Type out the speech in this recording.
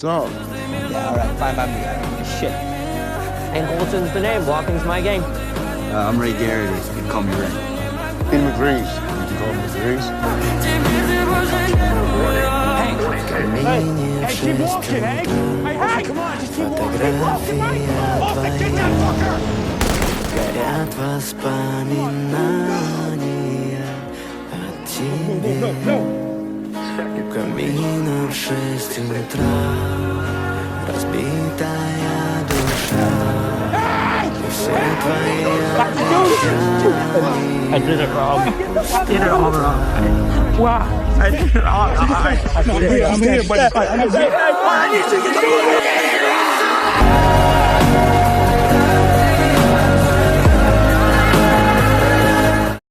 So. Yeah, alright, 500. Shit. And Olson's the name, walking's my game. I'm Ray Garrity, you can call me Ray. Peter McGreeves, you can call me McGreeves. Hey, keep walking, hey? Hey, come on, just keep walking. Keep walking, right? Olson, get that fucker! Горят воспоминания о тебе. У камина в 6 утра разбитая душа. И все твои обещания. I did it wrong. I did it all wrong. Wow. I did it all wrong. I'm here, buddy. I need to get